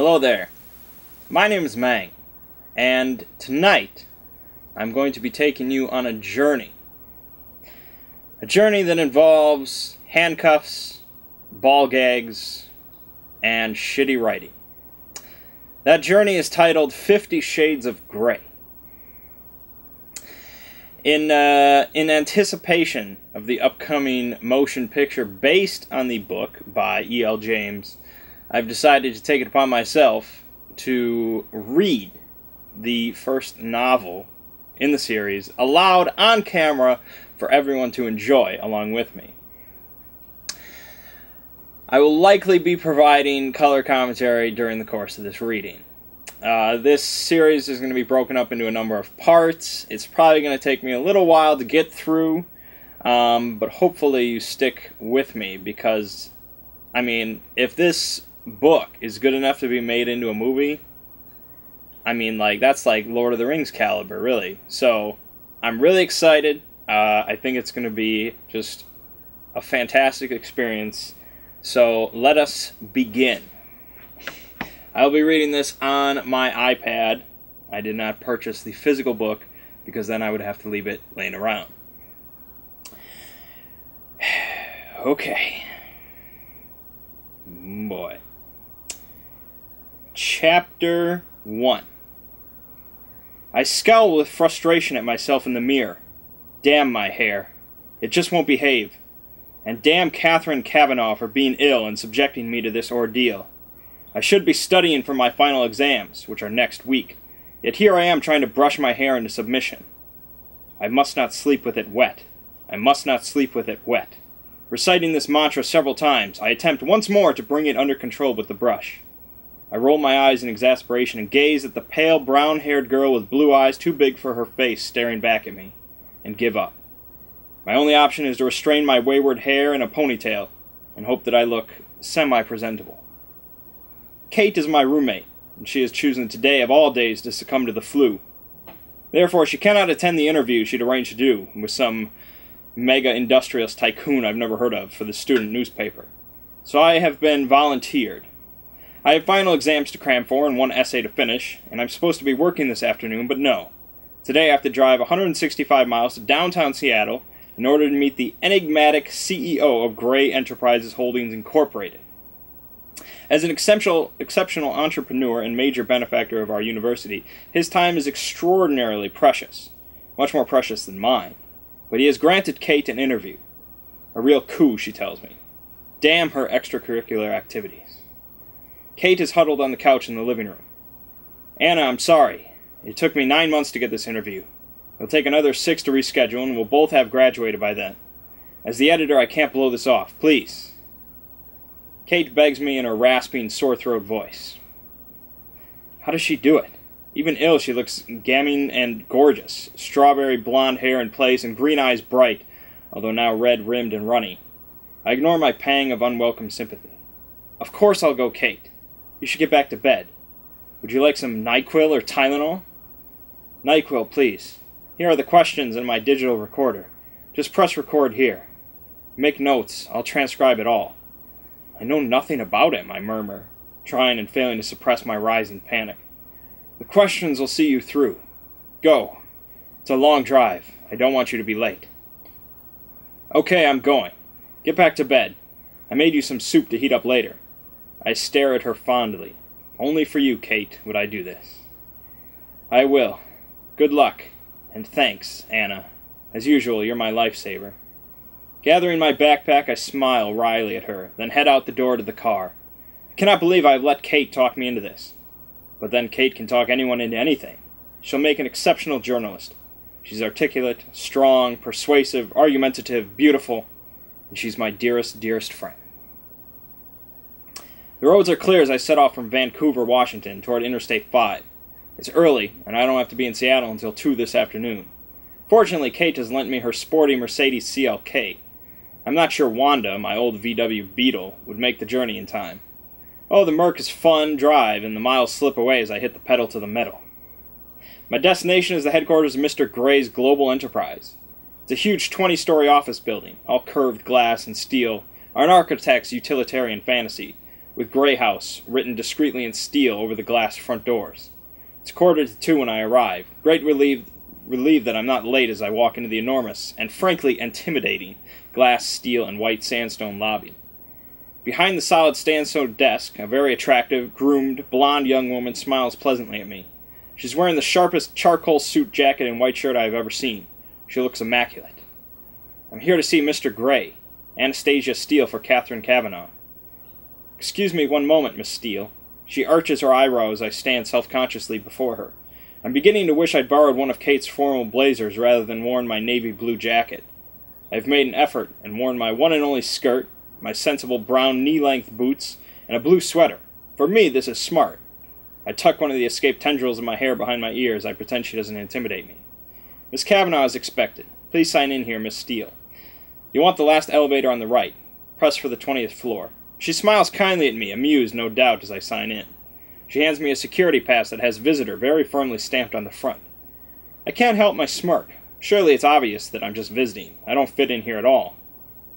Hello there. My name is Mangg, and tonight I'm going to be taking you on a journey. A journey that involves handcuffs, ball gags, and shitty writing. That journey is titled 50 Shades of Grey. In anticipation of the upcoming motion picture based on the book by E.L. James, I've decided to take it upon myself to read the first novel in the series aloud on camera for everyone to enjoy along with me. I will likely be providing color commentary during the course of this reading. This series is going to be broken up into a number of parts. It's probably going to take me a little while to get through, but hopefully you stick with me because, I mean, if this book is good enough to be made into a movie, I mean, like, that's like Lord of the Rings caliber, really. So I'm really excited. I think it's going to be just a fantastic experience. So let us begin. I'll be reading this on my iPad. I did not purchase the physical book because then I would have to leave it laying around. Okay. Boy. Chapter 1. I scowl with frustration at myself in the mirror. Damn my hair. It just won't behave. And damn Catherine Kavanaugh for being ill and subjecting me to this ordeal. I should be studying for my final exams, which are next week, yet here I am trying to brush my hair into submission. I must not sleep with it wet. I must not sleep with it wet. Reciting this mantra several times, I attempt once more to bring it under control with the brush. I roll my eyes in exasperation and gaze at the pale, brown-haired girl with blue eyes too big for her face staring back at me, and give up. My only option is to restrain my wayward hair in a ponytail and hope that I look semi-presentable. Kate is my roommate, and she has chosen today of all days to succumb to the flu. Therefore, she cannot attend the interview she'd arranged to do with some mega-industrialist tycoon I've never heard of for the student newspaper. So I have been volunteered. I have final exams to cram for and one essay to finish, and I'm supposed to be working this afternoon, but no. Today I have to drive 165 miles to downtown Seattle in order to meet the enigmatic CEO of Gray Enterprises Holdings Incorporated. As an exceptional entrepreneur and major benefactor of our university, his time is extraordinarily precious, much more precious than mine. But he has granted Kate an interview. A real coup, she tells me. Damn her extracurricular activities. Kate is huddled on the couch in the living room. Anna, I'm sorry. It took me 9 months to get this interview. It'll take another 6 to reschedule, and we'll both have graduated by then. As the editor, I can't blow this off. Please. Kate begs me in her rasping, sore-throat voice. How does she do it? Even ill, she looks gaming and gorgeous. Strawberry blonde hair in place and green eyes bright, although now red-rimmed and runny. I ignore my pang of unwelcome sympathy. Of course I'll go, Kate. You should get back to bed. Would you like some NyQuil or Tylenol? NyQuil, please. Here are the questions in my digital recorder. Just press record here. Make notes. I'll transcribe it all. I know nothing about him, I murmur, trying and failing to suppress my rising panic. The questions will see you through. Go. It's a long drive. I don't want you to be late. Okay, I'm going. Get back to bed. I made you some soup to heat up later. I stare at her fondly. Only for you, Kate, would I do this. I will. Good luck. And thanks, Anna. As usual, you're my lifesaver. Gathering my backpack, I smile wryly at her, then head out the door to the car. I cannot believe I have let Kate talk me into this. But then Kate can talk anyone into anything. She'll make an exceptional journalist. She's articulate, strong, persuasive, argumentative, beautiful, and she's my dearest, dearest friend. The roads are clear as I set off from Vancouver, Washington, toward Interstate 5. It's early, and I don't have to be in Seattle until 2 this afternoon. Fortunately, Kate has lent me her sporty Mercedes CLK. I'm not sure Wanda, my old VW Beetle, would make the journey in time. Oh, the Merc is fun drive, and the miles slip away as I hit the pedal to the metal. My destination is the headquarters of Mr. Gray's global enterprise. It's a huge 20-story office building, all curved glass and steel, an architect's utilitarian fantasy, with Grey House written discreetly in steel over the glass front doors. It's 1:45 when I arrive, great relieved that I'm not late as I walk into the enormous, and frankly intimidating, glass, steel, and white sandstone lobby. Behind the solid sandstone desk, a very attractive, groomed, blonde young woman smiles pleasantly at me. She's wearing the sharpest charcoal suit jacket and white shirt I have ever seen. She looks immaculate. I'm here to see Mr. Grey. Anastasia Steele for Catherine Kavanaugh. Excuse me one moment, Miss Steele. She arches her eyebrows as I stand self-consciously before her. I'm beginning to wish I'd borrowed one of Kate's formal blazers rather than worn my navy blue jacket. I've made an effort and worn my one and only skirt, my sensible brown knee-length boots, and a blue sweater. For me, this is smart. I tuck one of the escaped tendrils of my hair behind my ears. I pretend she doesn't intimidate me. Miss Kavanaugh is expected. Please sign in here, Miss Steele. You want the last elevator on the right. Press for the 20th floor. She smiles kindly at me, amused, no doubt, as I sign in. She hands me a security pass that has visitor very firmly stamped on the front. I can't help my smirk. Surely it's obvious that I'm just visiting. I don't fit in here at all.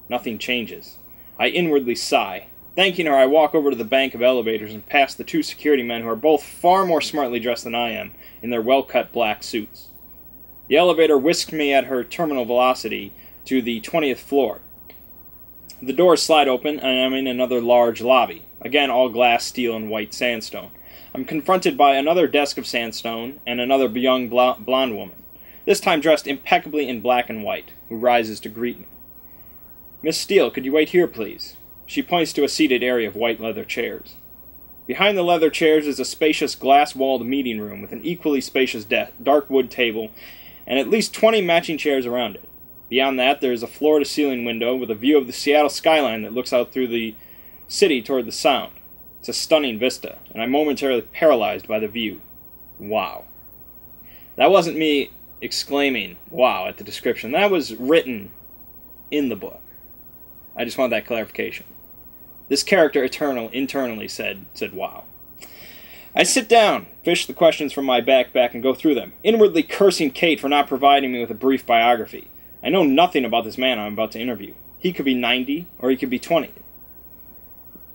Nothing changes. I inwardly sigh. Thanking her, I walk over to the bank of elevators and past the two security men who are both far more smartly dressed than I am in their well-cut black suits. The elevator whisked me at her terminal velocity to the 20th floor. The doors slide open, and I'm in another large lobby. Again, all glass, steel, and white sandstone. I'm confronted by another desk of sandstone and another young blonde woman, this time dressed impeccably in black and white, who rises to greet me. Miss Steele, could you wait here, please? She points to a seated area of white leather chairs. Behind the leather chairs is a spacious glass-walled meeting room with an equally spacious dark wood table and at least 20 matching chairs around it. Beyond that, there is a floor-to-ceiling window with a view of the Seattle skyline that looks out through the city toward the Sound. It's a stunning vista, and I'm momentarily paralyzed by the view. Wow. That wasn't me exclaiming, wow, at the description. That was written in the book. I just want that clarification. This character internally said wow. I sit down, fish the questions from my backpack, and go through them, inwardly cursing Kate for not providing me with a brief biography. I know nothing about this man I'm about to interview. He could be 90, or he could be 20.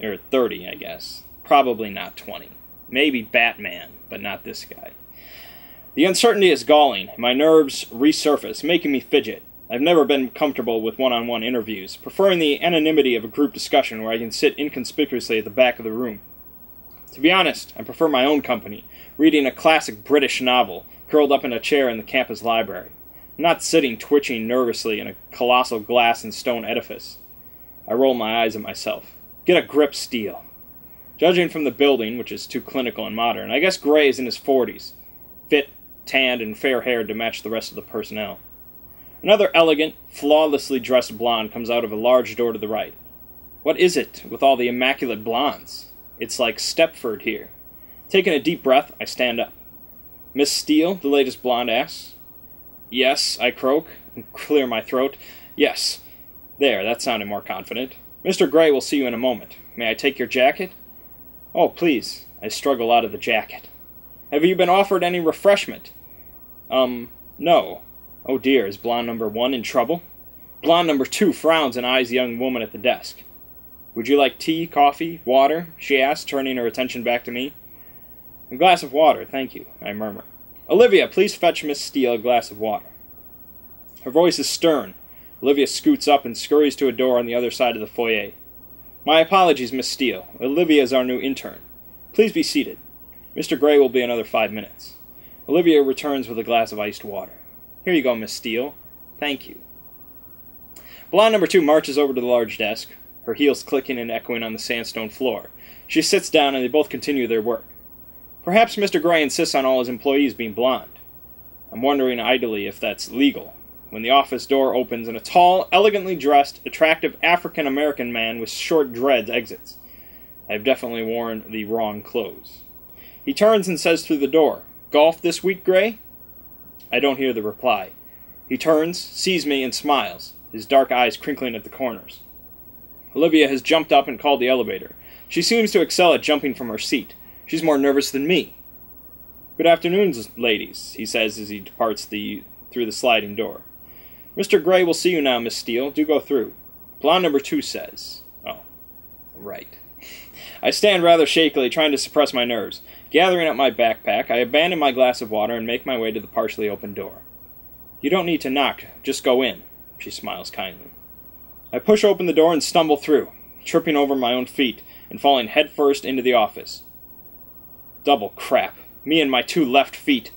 Or 30, I guess. Probably not 20. Maybe Batman, but not this guy. The uncertainty is galling. My nerves resurface, making me fidget. I've never been comfortable with one-on-one interviews, preferring the anonymity of a group discussion where I can sit inconspicuously at the back of the room. To be honest, I prefer my own company, reading a classic British novel, curled up in a chair in the campus library. I'm not sitting twitching nervously in a colossal glass and stone edifice. I roll my eyes at myself. Get a grip, Steele. Judging from the building, which is too clinical and modern, I guess Gray is in his 40s, fit, tanned, and fair-haired to match the rest of the personnel. Another elegant, flawlessly dressed blonde comes out of a large door to the right. What is it with all the immaculate blondes? It's like Stepford here. Taking a deep breath, I stand up. Miss Steele, the latest blonde asks. Yes, I croak, and clear my throat. Yes. There, that sounded more confident. Mr. Gray will see you in a moment. May I take your jacket? Oh, please. I struggle out of the jacket. Have you been offered any refreshment? No. Oh dear, is blonde number 1 in trouble? Blonde number 2 frowns and eyes the young woman at the desk. Would you like tea, coffee, water? She asks, turning her attention back to me. A glass of water, thank you, I murmur. Olivia, please fetch Miss Steele a glass of water. Her voice is stern. Olivia scoots up and scurries to a door on the other side of the foyer. My apologies, Miss Steele. Olivia is our new intern. Please be seated. Mr. Gray will be another 5 minutes. Olivia returns with a glass of iced water. Here you go, Miss Steele. Thank you. Blonde number 2 marches over to the large desk, her heels clicking and echoing on the sandstone floor. She sits down and they both continue their work. Perhaps Mr. Gray insists on all his employees being blonde. I'm wondering idly if that's legal, when the office door opens and a tall, elegantly dressed, attractive African-American man with short dreads exits. I have definitely worn the wrong clothes. He turns and says through the door, Golf this week, Gray? I don't hear the reply. He turns, sees me, and smiles, his dark eyes crinkling at the corners. Olivia has jumped up and called the elevator. She seems to excel at jumping from her seat. She's more nervous than me. Good afternoon, ladies, he says as he departs through the sliding door. Mr. Gray will see you now, Miss Steele. Do go through. Blonde number 2 says. Oh, right. I stand rather shakily, trying to suppress my nerves. Gathering up my backpack, I abandon my glass of water and make my way to the partially open door. You don't need to knock, just go in, she smiles kindly. I push open the door and stumble through, tripping over my own feet and falling headfirst into the office. Double crap, me and my 2 left feet.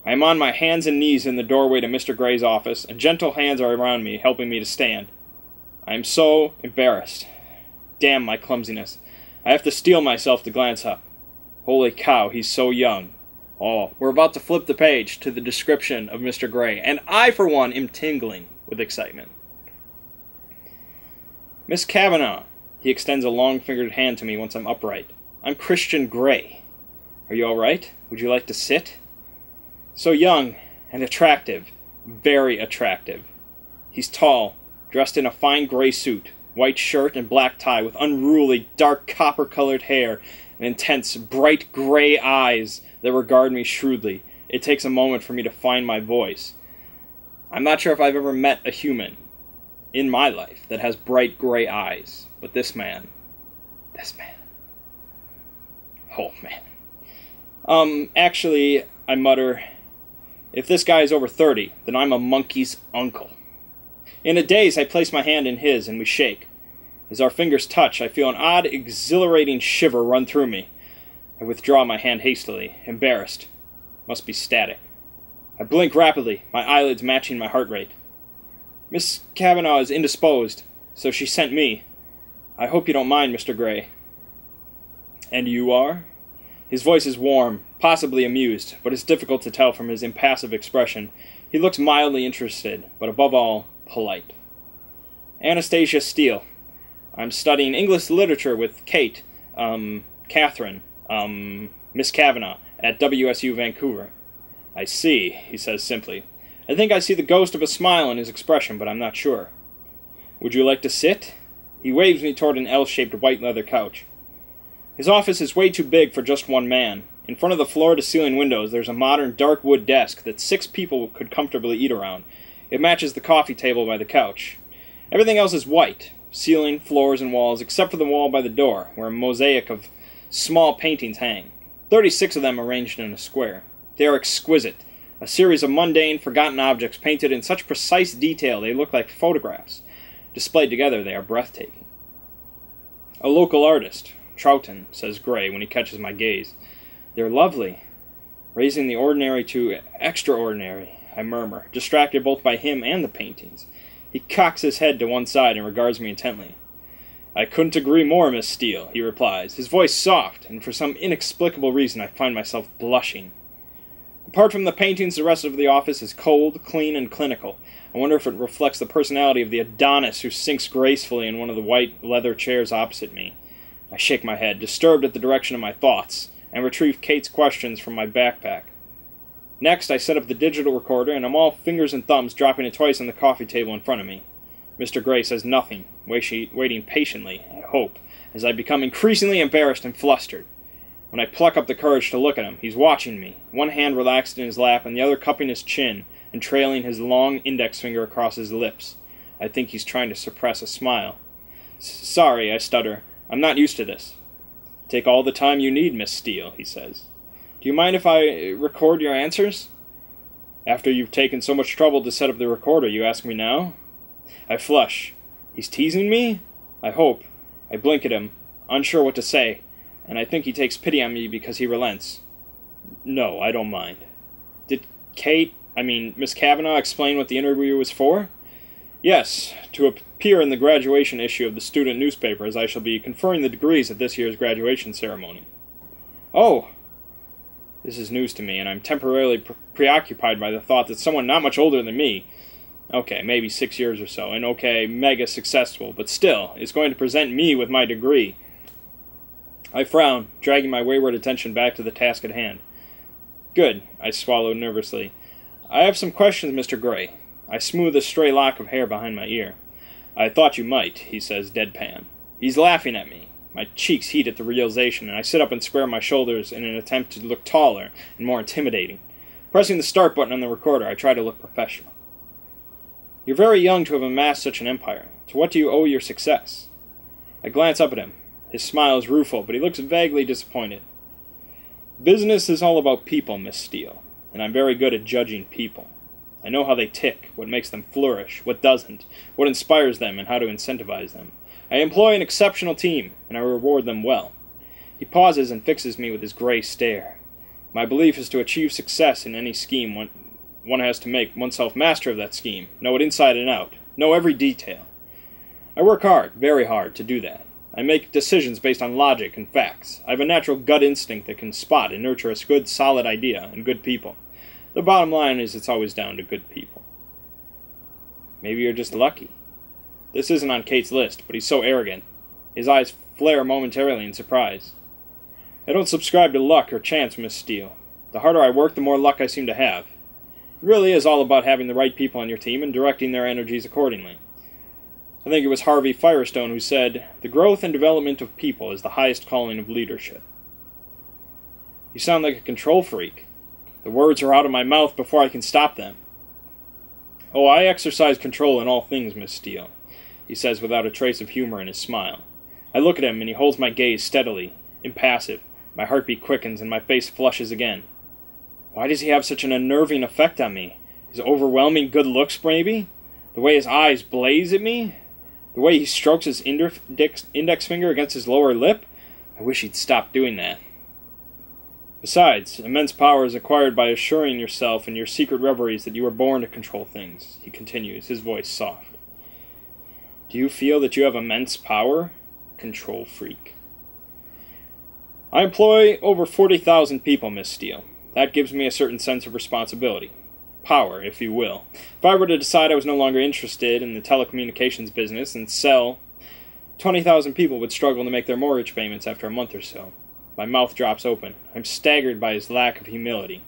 I am on my hands and knees in the doorway to Mr. Gray's office, and gentle hands are around me, helping me to stand. I am so embarrassed. Damn my clumsiness. I have to steel myself to glance up. Holy cow, he's so young. Oh, we're about to flip the page to the description of Mr. Gray, and I, for one, am tingling with excitement. Miss Kavanaugh. He extends a long-fingered hand to me once I'm upright. I'm Christian Gray. Are you all right? Would you like to sit? So young and attractive. Very attractive. He's tall, dressed in a fine gray suit, white shirt and black tie with unruly, dark copper-colored hair and intense, bright gray eyes that regard me shrewdly. It takes a moment for me to find my voice. I'm not sure if I've ever met a human in my life that has bright gray eyes, but this man. Oh, man. Actually, I mutter, if this guy is over 30, then I'm a monkey's uncle. In a daze, I place my hand in his, and we shake. As our fingers touch, I feel an odd, exhilarating shiver run through me. I withdraw my hand hastily, embarrassed. Must be static. I blink rapidly, my eyelids matching my heart rate. Miss Kavanaugh is indisposed, so she sent me. I hope you don't mind, Mr. Gray. And you are? His voice is warm, possibly amused, but it's difficult to tell from his impassive expression. He looks mildly interested, but above all, polite. Anastasia Steele. I'm studying English literature with Kate, Catherine, Miss Kavanaugh, at WSU Vancouver. I see, he says simply. I think I see the ghost of a smile in his expression, but I'm not sure. Would you like to sit? He waves me toward an L-shaped white leather couch. His office is way too big for just one man. In front of the floor-to-ceiling windows, there's a modern dark wood desk that 6 people could comfortably eat around. It matches the coffee table by the couch. Everything else is white, ceiling, floors, and walls, except for the wall by the door, where a mosaic of small paintings hang. 36 of them arranged in a square. They are exquisite, a series of mundane, forgotten objects painted in such precise detail they look like photographs. Displayed together, they are breathtaking. A local artist, Troughton, says Gray when he catches my gaze. They're lovely. Raising the ordinary to extraordinary, I murmur, distracted both by him and the paintings. He cocks his head to one side and regards me intently. I couldn't agree more, Miss Steele, he replies, his voice soft, and for some inexplicable reason I find myself blushing. Apart from the paintings, the rest of the office is cold, clean, and clinical. I wonder if it reflects the personality of the Adonis who sinks gracefully in one of the white leather chairs opposite me. I shake my head, disturbed at the direction of my thoughts, and retrieve Kate's questions from my backpack. Next, I set up the digital recorder, and I'm all fingers and thumbs, dropping it twice on the coffee table in front of me. Mr. Gray says nothing, waiting patiently, I hope, as I become increasingly embarrassed and flustered. When I pluck up the courage to look at him, he's watching me, one hand relaxed in his lap and the other cupping his chin and trailing his long index finger across his lips. I think he's trying to suppress a smile. Sorry, I stutter. I'm not used to this. Take all the time you need, Miss Steele, he says. Do you mind if I record your answers? After you've taken so much trouble to set up the recorder, you ask me now? I flush. He's teasing me? I hope. I blink at him, unsure what to say, and I think he takes pity on me because he relents. No, I don't mind. Did Miss Kavanaugh explain what the interview was for? Yes, to appear in the graduation issue of the student newspaper, as I shall be conferring the degrees at this year's graduation ceremony. Oh! This is news to me, and I'm temporarily preoccupied by the thought that someone not much older than me, okay, maybe 6 years or so, and okay, mega successful, but still, is going to present me with my degree. I frown, dragging my wayward attention back to the task at hand. Good, I swallow nervously. I have some questions, Mr. Gray. I smooth a stray lock of hair behind my ear. I thought you might, he says, deadpan. He's laughing at me. My cheeks heat at the realization, and I sit up and square my shoulders in an attempt to look taller and more intimidating. Pressing the start button on the recorder, I try to look professional. You're very young to have amassed such an empire. To what do you owe your success? I glance up at him. His smile is rueful, but he looks vaguely disappointed. Business is all about people, Miss Steele, and I'm very good at judging people. I know how they tick, what makes them flourish, what doesn't, what inspires them, and how to incentivize them. I employ an exceptional team, and I reward them well. He pauses and fixes me with his gray stare. My belief is to achieve success in any scheme one has to make oneself master of that scheme, know it inside and out, know every detail. I work hard, very hard, to do that. I make decisions based on logic and facts. I have a natural gut instinct that can spot and nurture a good, solid idea and good people. The bottom line is it's always down to good people. Maybe you're just lucky. This isn't on Kate's list, but he's so arrogant. His eyes flare momentarily in surprise. I don't subscribe to luck or chance, Miss Steele. The harder I work, the more luck I seem to have. It really is all about having the right people on your team and directing their energies accordingly. I think it was Harvey Firestone who said, "The growth and development of people is the highest calling of leadership." You sound like a control freak. The words are out of my mouth before I can stop them. Oh, I exercise control in all things, Miss Steele, he says without a trace of humor in his smile. I look at him and he holds my gaze steadily, impassive. My heartbeat quickens and my face flushes again. Why does he have such an unnerving effect on me? His overwhelming good looks, maybe? The way his eyes blaze at me? The way he strokes his index finger against his lower lip? I wish he'd stop doing that. Besides, immense power is acquired by assuring yourself in your secret reveries that you were born to control things, he continues, his voice soft. Do you feel that you have immense power? Control freak. I employ over 40,000 people, Miss Steele. That gives me a certain sense of responsibility. Power, if you will. If I were to decide I was no longer interested in the telecommunications business and sell, 20,000 people would struggle to make their mortgage payments after a month or so. My mouth drops open. I'm staggered by his lack of humility.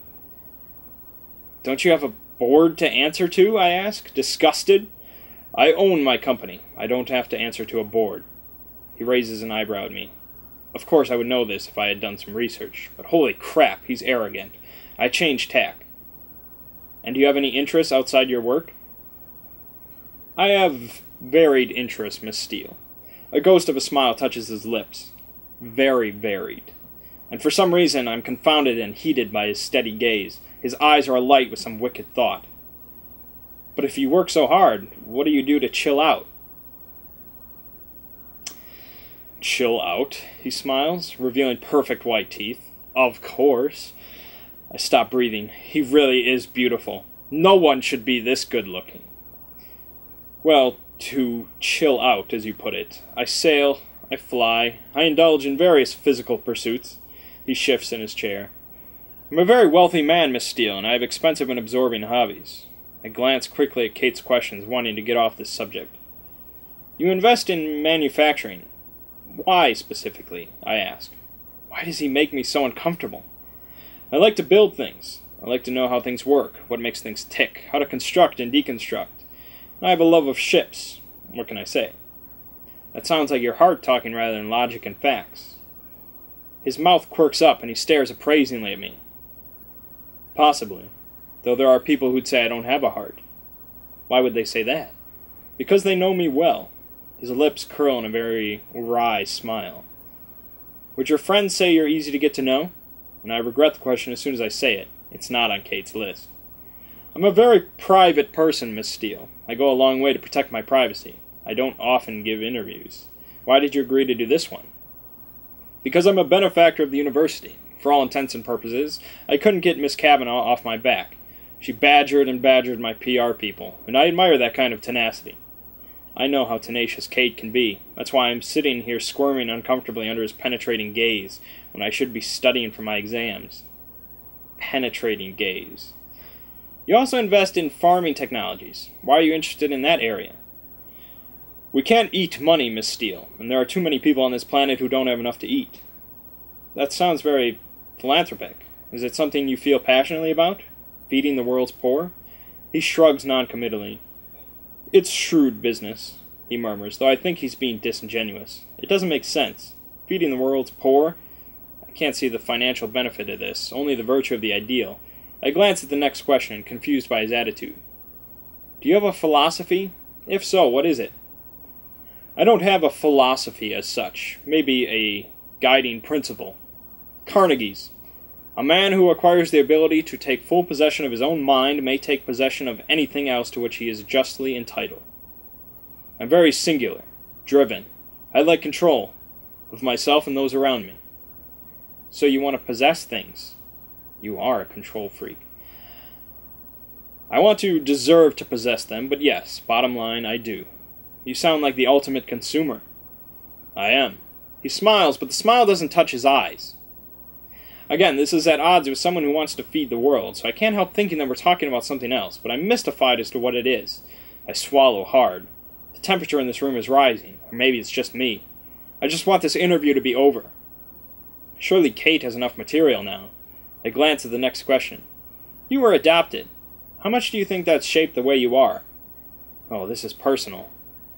Don't you have a board to answer to? I ask, disgusted. I own my company. I don't have to answer to a board. He raises an eyebrow at me. Of course I would know this if I had done some research, but holy crap, he's arrogant. I change tack. And do you have any interests outside your work? I have varied interests, Miss Steele. A ghost of a smile touches his lips. Very varied. And for some reason I'm confounded and heated by his steady gaze. His eyes are alight with some wicked thought. But if you work so hard, what do you do to chill out? Chill out, he smiles, revealing perfect white teeth. Of course. I stop breathing. He really is beautiful. No one should be this good-looking. Well, to chill out, as you put it. I sail, I fly, I indulge in various physical pursuits. He shifts in his chair. I'm a very wealthy man, Miss Steele, and I have expensive and absorbing hobbies. I glance quickly at Kate's questions, wanting to get off this subject. You invest in manufacturing. Why, specifically? I ask. Why does he make me so uncomfortable? I like to build things. I like to know how things work, what makes things tick, how to construct and deconstruct. I have a love of ships. What can I say? That sounds like your heart talking rather than logic and facts. His mouth quirks up and he stares appraisingly at me. Possibly, though there are people who'd say I don't have a heart. Why would they say that? Because they know me well. His lips curl in a very wry smile. Would your friends say you're easy to get to know? And I regret the question as soon as I say it. It's not on Kate's list. I'm a very private person, Miss Steele. I go a long way to protect my privacy. I don't often give interviews. Why did you agree to do this one? Because I'm a benefactor of the university. For all intents and purposes, I couldn't get Miss Kavanaugh off my back. She badgered and badgered my PR people, and I admire that kind of tenacity. I know how tenacious Kate can be. That's why I'm sitting here squirming uncomfortably under his penetrating gaze, when I should be studying for my exams. Penetrating gaze. You also invest in farming technologies. Why are you interested in that area? We can't eat money, Miss Steele, and there are too many people on this planet who don't have enough to eat. That sounds very philanthropic. Is it something you feel passionately about? Feeding the world's poor? He shrugs noncommittally. It's shrewd business, he murmurs, though I think he's being disingenuous. It doesn't make sense. Feeding the world's poor? I can't see the financial benefit of this, only the virtue of the ideal. I glance at the next question, confused by his attitude. Do you have a philosophy? If so, what is it? I don't have a philosophy as such, maybe a guiding principle. Carnegie's. A man who acquires the ability to take full possession of his own mind may take possession of anything else to which he is justly entitled. I'm very singular, driven. I like control of myself and those around me. So you want to possess things. You are a control freak. I want to deserve to possess them, but yes, bottom line, I do. You sound like the ultimate consumer. I am. He smiles, but the smile doesn't touch his eyes. Again, this is at odds with someone who wants to feed the world, so I can't help thinking that we're talking about something else, but I'm mystified as to what it is. I swallow hard. The temperature in this room is rising, or maybe it's just me. I just want this interview to be over. Surely Kate has enough material now. I glance at the next question. You were adopted. How much do you think that's shaped the way you are? Oh, this is personal.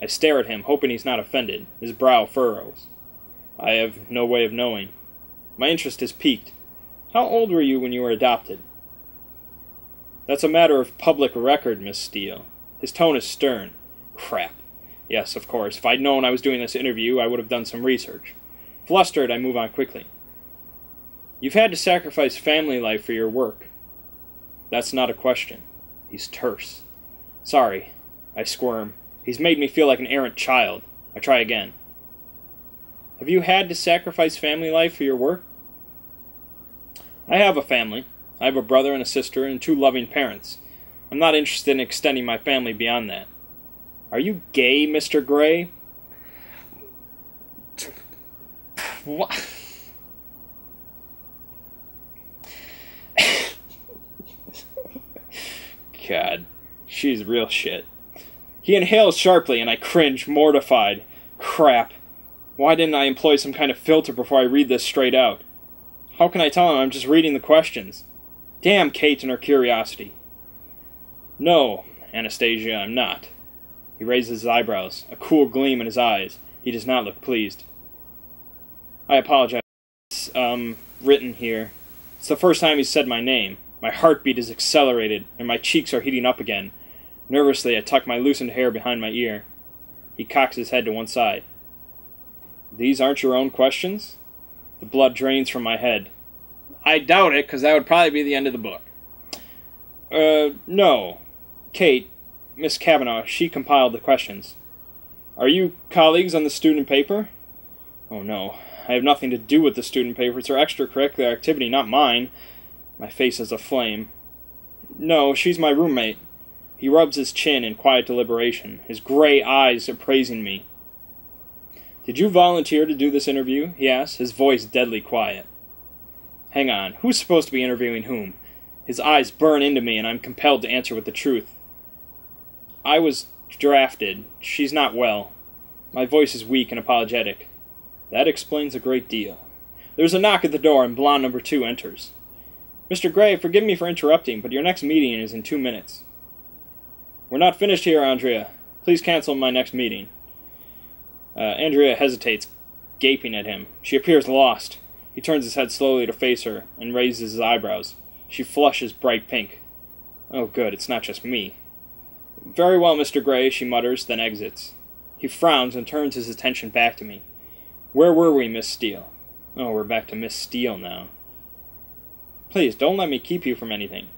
I stare at him, hoping he's not offended. His brow furrows. I have no way of knowing. My interest is piqued. How old were you when you were adopted? That's a matter of public record, Miss Steele. His tone is stern. Crap. Yes, of course. If I'd known I was doing this interview, I would have done some research. Flustered, I move on quickly. You've had to sacrifice family life for your work. That's not a question. He's terse. Sorry. I squirm. He's made me feel like an errant child. I try again. Have you had to sacrifice family life for your work? I have a family. I have a brother and a sister and 2 loving parents. I'm not interested in extending my family beyond that. Are you gay, Mr. Gray? What? God, she's real shit. He inhales sharply, and I cringe, mortified. Crap. Why didn't I employ some kind of filter before I read this straight out? How can I tell him I'm just reading the questions? Damn Kate and her curiosity. No, Anastasia, I'm not. He raises his eyebrows, a cool gleam in his eyes. He does not look pleased. I apologize. It's, written here. It's the first time he's said my name. My heartbeat is accelerated, and my cheeks are heating up again. Nervously, I tuck my loosened hair behind my ear. He cocks his head to one side. These aren't your own questions? The blood drains from my head. I doubt it, because that would probably be the end of the book. No. Kate, Miss Kavanaugh, she compiled the questions. Are you colleagues on the student paper? Oh no, I have nothing to do with the student paper. It's her extracurricular activity, not mine. My face is aflame. No, she's my roommate. He rubs his chin in quiet deliberation, his gray eyes appraising me. Did you volunteer to do this interview? He asks, his voice deadly quiet. Hang on, who's supposed to be interviewing whom? His eyes burn into me, and I'm compelled to answer with the truth. I was drafted. She's not well. My voice is weak and apologetic. That explains a great deal. There's a knock at the door, and blonde number 2 enters. Mr. Gray, forgive me for interrupting, but your next meeting is in 2 minutes. We're not finished here, Andrea. Please cancel my next meeting. Andrea hesitates, gaping at him. She appears lost. He turns his head slowly to face her and raises his eyebrows. She flushes bright pink. Oh, good, it's not just me. Very well, Mr. Gray, she mutters, then exits. He frowns and turns his attention back to me. Where were we, Miss Steele? Oh, we're back to Miss Steele now. Please, don't let me keep you from anything.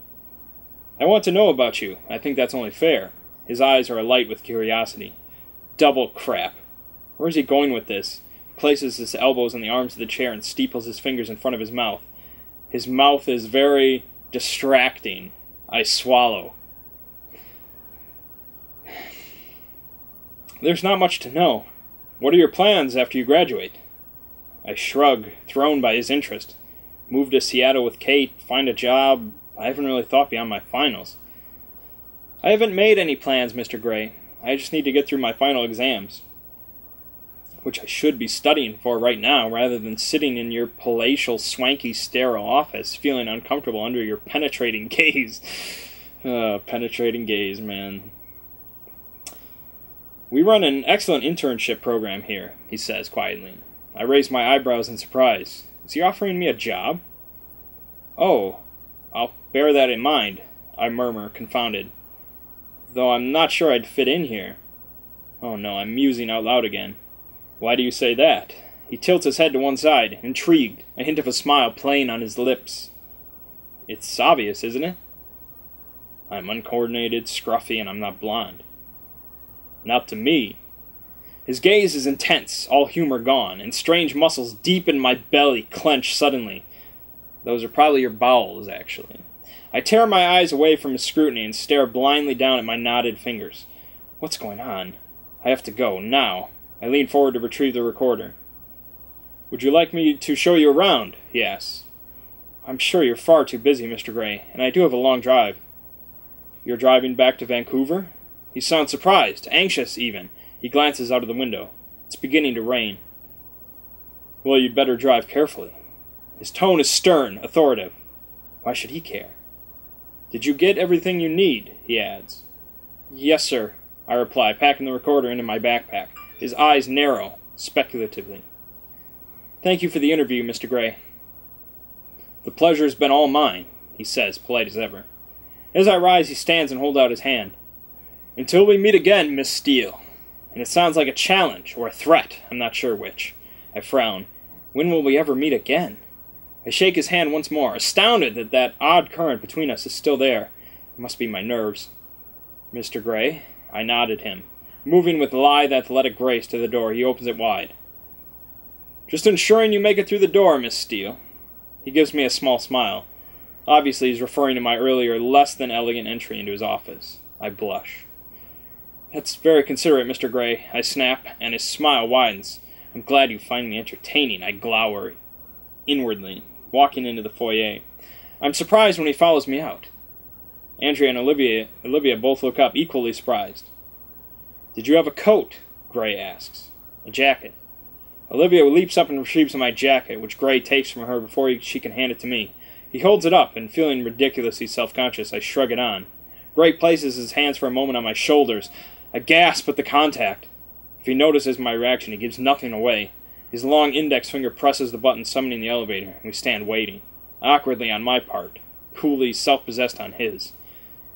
I want to know about you. I think that's only fair. His eyes are alight with curiosity. Double crap. Where is he going with this? He places his elbows on the arms of the chair and steeples his fingers in front of his mouth. His mouth is very distracting. I swallow. There's not much to know. What are your plans after you graduate? I shrug, thrown by his interest. Move to Seattle with Kate, find a job. I haven't really thought beyond my finals. I haven't made any plans, Mr. Gray. I just need to get through my final exams. Which I should be studying for right now, rather than sitting in your palatial, swanky, sterile office, feeling uncomfortable under your penetrating gaze. Penetrating gaze, man. We run an excellent internship program here, he says quietly. I raise my eyebrows in surprise. Is he offering me a job? Oh, I'll bear that in mind, I murmur, confounded. Though I'm not sure I'd fit in here. Oh no, I'm musing out loud again. Why do you say that? He tilts his head to one side, intrigued, a hint of a smile playing on his lips. It's obvious, isn't it? I'm uncoordinated, scruffy, and I'm not blonde. Not to me. His gaze is intense, all humor gone, and strange muscles deep in my belly clench suddenly. Those are probably your bowels, actually. I tear my eyes away from his scrutiny and stare blindly down at my knotted fingers. What's going on? I have to go, now. I lean forward to retrieve the recorder. Would you like me to show you around? He asks. I'm sure you're far too busy, Mr. Gray, and I do have a long drive. You're driving back to Vancouver? He sounds surprised, anxious even. He glances out of the window. It's beginning to rain. Well, you'd better drive carefully. His tone is stern, authoritative. Why should he care? Did you get everything you need? He adds. Yes, sir, I reply, packing the recorder into my backpack. His eyes narrow, speculatively. Thank you for the interview, Mr. Gray. The pleasure's been all mine, he says, polite as ever. As I rise, he stands and holds out his hand. Until we meet again, Miss Steele. And it sounds like a challenge, or a threat, I'm not sure which. I frown. When will we ever meet again? I shake his hand once more, astounded that that odd current between us is still there. It must be my nerves. Mr. Gray, I nod at him. Moving with lithe, athletic grace to the door, he opens it wide. Just ensuring you make it through the door, Miss Steele. He gives me a small smile. Obviously, he's referring to my earlier, less-than-elegant entry into his office. I blush. That's very considerate, Mr. Gray, I snap, and his smile widens. I'm glad you find me entertaining, I glower inwardly, walking into the foyer. I'm surprised when he follows me out. Andrea and Olivia both look up, equally surprised. Did you have a coat? Gray asks. A jacket. Olivia leaps up and retrieves my jacket, which Gray takes from her before she can hand it to me. He holds it up, and feeling ridiculously self-conscious, I shrug it on. Gray places his hands for a moment on my shoulders. I gasp at the contact. If he notices my reaction, he gives nothing away. His long index finger presses the button summoning the elevator, and we stand waiting. Awkwardly on my part, coolly self-possessed on his.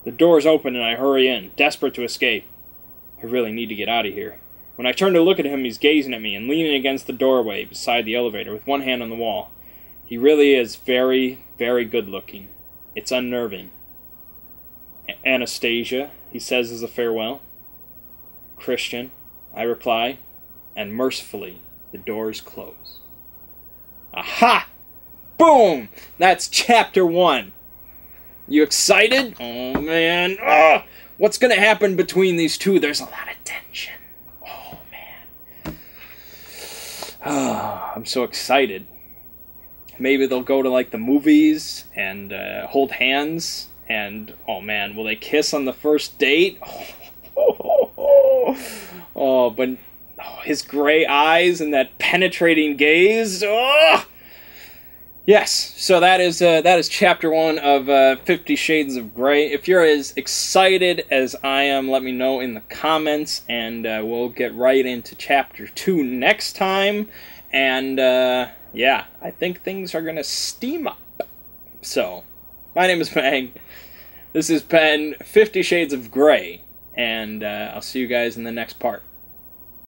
The doors open and I hurry in, desperate to escape. I really need to get out of here. When I turn to look at him, he's gazing at me and leaning against the doorway beside the elevator with one hand on the wall. He really is very, very good-looking. It's unnerving. Anastasia, he says as a farewell. Christian, I reply, and mercifully, the doors close. Aha! Boom! That's chapter 1. You excited? Oh, man. Ugh! What's going to happen between these two? There's a lot of tension. Oh, man. Oh, I'm so excited. Maybe they'll go to, like, the movies and hold hands. And, oh, man, will they kiss on the first date? Oh, but his gray eyes and that penetrating gaze. Oh! Yes, so that is chapter 1 of 50 Shades of Grey. If you're as excited as I am, let me know in the comments, and we'll get right into chapter 2 next time. And, yeah, I think things are going to steam up. So, my name is Mangg. This has been 50 Shades of Grey, and I'll see you guys in the next part.